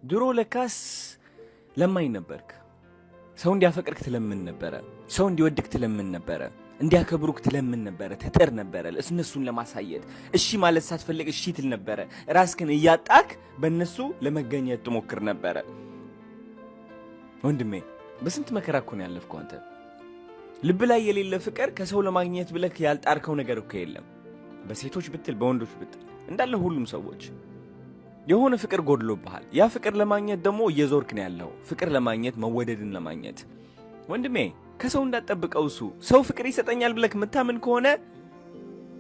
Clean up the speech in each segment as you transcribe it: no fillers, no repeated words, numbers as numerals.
ድሮ ለካስ ለማኝ ነበርክ። ሰው እንዲያፈቅርክ ትለምን ነበረ። ሰው እንዲወድክ ትለምን ነበረ። እንዲያከብሩክ ትለምን ነበረ። ትጥር ነበረ እነሱን ለማሳየት። እሺ ማለት ሳትፈልግ እሺ ትል ነበረ። ራስክን እያጣክ በእነሱ ለመገኘት ትሞክር ነበረ። ወንድሜ በስንት መከራ እኮ ነው ያለፍከው አንተ። ልብ ላይ የሌለ ፍቅር ከሰው ለማግኘት ብለክ ያልጣርከው ነገር እኮ የለም። በሴቶች ብትል በወንዶች ብትል እንዳለ ሁሉም ሰዎች የሆነ ፍቅር ጎድሎብሃል። ያ ፍቅር ለማግኘት ደግሞ እየዞርክ ነው ያለው። ፍቅር ለማግኘት መወደድን ለማግኘት ወንድሜ ከሰው እንዳትጠብቀው። እሱ ሰው ፍቅር ይሰጠኛል ብለክ የምታምን ከሆነ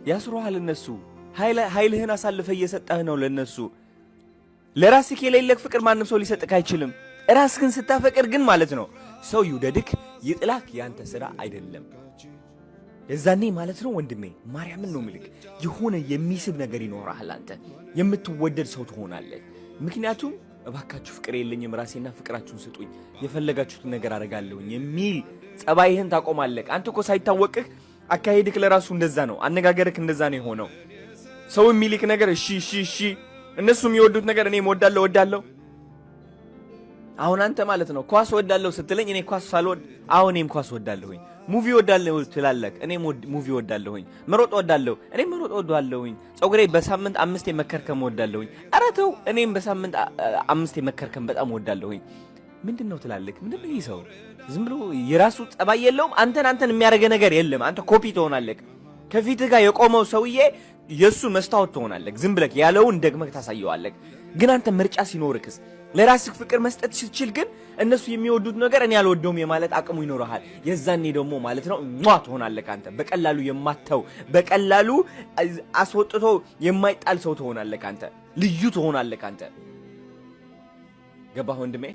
ያስሩሃል። እነሱ ኃይልህን አሳልፈ እየሰጠህ ነው ለነሱ። ለራስህ የሌለክ ፍቅር ማንም ሰው ሊሰጥክ አይችልም። ራስህን ስታፈቅር ግን ማለት ነው ሰው ይውደድክ ይጥላክ ያንተ ስራ አይደለም። የዛኔ ማለት ነው ወንድሜ ማርያምን ነው ምልክ የሆነ የሚስብ ነገር ይኖርሃል። አንተ የምትወደድ ሰው ትሆናለህ። ምክንያቱም እባካችሁ ፍቅር የለኝም ራሴና ፍቅራችሁን ስጡኝ የፈለጋችሁትን ነገር አደርጋለሁኝ የሚል ጸባይህን ታቆማለህ። አንተ እኮ ሳይታወቅህ አካሄድክ ለራሱ እንደዛ ነው። አነጋገርክ እንደዛ ነው የሆነው። ሰው የሚልክ ነገር እሺ እሺ እሺ፣ እነሱ የሚወዱት ነገር እኔም ወዳለሁ። አሁን አንተ ማለት ነው ኳስ ወዳለሁ ስትለኝ እኔ ኳስ ሳልወድ አሁን እኔም ኳስ ወዳለሁኝ። ሙቪ ወዳለሁ ትላለህ፣ እኔም ሙቪ ወዳለሁኝ። መሮጥ ወዳለሁ፣ እኔም መሮጥ ወዳለሁኝ። ፀጉሬ በሳምንት 5 መከርከም ወዳለሁኝ። ኧረ ተው፣ እኔም በሳምንት 5 መከርከም በጣም ወዳለሁኝ። ምንድነው ትላለህ? ምንድነው ይህ ሰው ዝም ብሎ የራሱ ጸባይ የለውም። አንተን የሚያደርገ ነገር የለም። አንተ ኮፒ ትሆናለህ። ከፊትህ ጋር የቆመው ሰውዬ የሱ መስታወት ትሆናለህ። ዝም ብለህ ያለውን ደግመህ ታሳየዋለህ። ግን አንተ ምርጫ ሲኖርክስ ለራስህ ፍቅር መስጠት ስትችል ግን እነሱ የሚወዱት ነገር እኔ ያልወደውም የማለት አቅሙ ይኖርሃል። የዛኔ ደግሞ ማለት ነው ትሆናለህ። አንተ በቀላሉ የማተው በቀላሉ አስወጥቶ የማይጣል ሰው ትሆናለህ። አንተ ልዩ ትሆናለህ። አንተ ገባህ ወንድሜ?